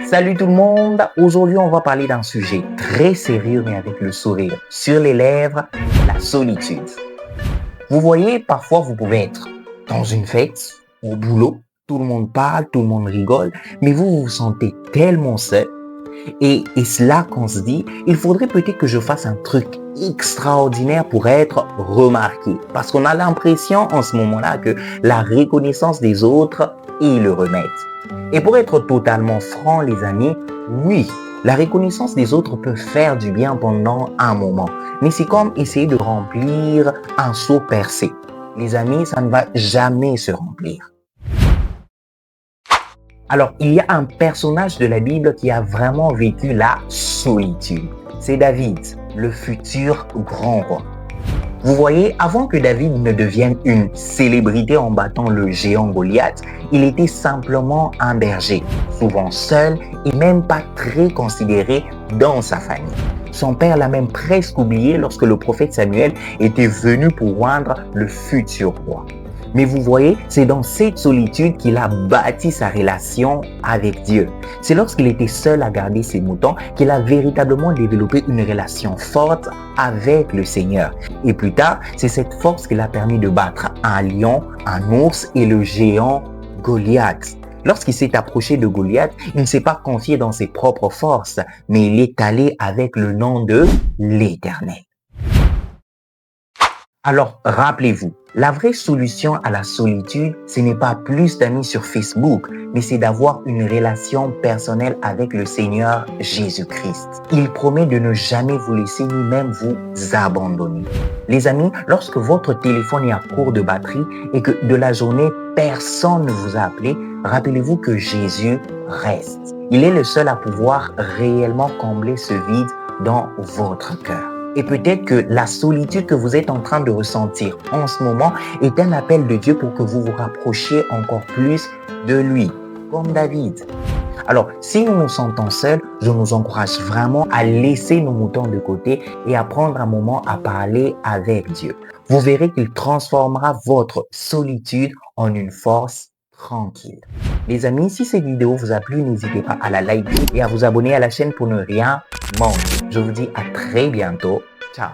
Salut tout le monde, aujourd'hui on va parler d'un sujet très sérieux mais avec le sourire sur les lèvres, la solitude. Vous voyez, parfois vous pouvez être dans une fête, au boulot, tout le monde parle, tout le monde rigole, mais vous vous sentez tellement seul. Et c'est là qu'on se dit, il faudrait peut-être que je fasse un truc extraordinaire pour être remarqué. Parce qu'on a l'impression en ce moment-là que la reconnaissance des autres est le remède. Et pour être totalement franc, les amis, oui, la reconnaissance des autres peut faire du bien pendant un moment. Mais c'est comme essayer de remplir un seau percé. Les amis, ça ne va jamais se remplir. Alors, il y a un personnage de la Bible qui a vraiment vécu la solitude. C'est David, le futur grand roi. Vous voyez, avant que David ne devienne une célébrité en battant le géant Goliath, il était simplement un berger, souvent seul et même pas très considéré dans sa famille. Son père l'a même presque oublié lorsque le prophète Samuel était venu pour oindre le futur roi. Mais vous voyez, c'est dans cette solitude qu'il a bâti sa relation avec Dieu. C'est lorsqu'il était seul à garder ses moutons qu'il a véritablement développé une relation forte avec le Seigneur. Et plus tard, c'est cette force qui l'a permis de battre un lion, un ours et le géant Goliath. Lorsqu'il s'est approché de Goliath, il ne s'est pas confié dans ses propres forces, mais il est allé avec le nom de l'Éternel. Alors, rappelez-vous, la vraie solution à la solitude, ce n'est pas plus d'amis sur Facebook, mais c'est d'avoir une relation personnelle avec le Seigneur Jésus-Christ. Il promet de ne jamais vous laisser ni même vous abandonner. Les amis, lorsque votre téléphone est à court de batterie et que de la journée, personne ne vous a appelé, rappelez-vous que Jésus reste. Il est le seul à pouvoir réellement combler ce vide dans votre cœur. Et peut-être que la solitude que vous êtes en train de ressentir en ce moment est un appel de Dieu pour que vous vous rapprochiez encore plus de lui, comme David. Alors, si nous nous sentons seuls, je nous encourage vraiment à laisser nos moutons de côté et à prendre un moment à parler avec Dieu. Vous verrez qu'il transformera votre solitude en une force tranquille. Les amis, si cette vidéo vous a plu, n'hésitez pas à la liker et à vous abonner à la chaîne pour ne rien manquer. Je vous dis à très bientôt. Ciao.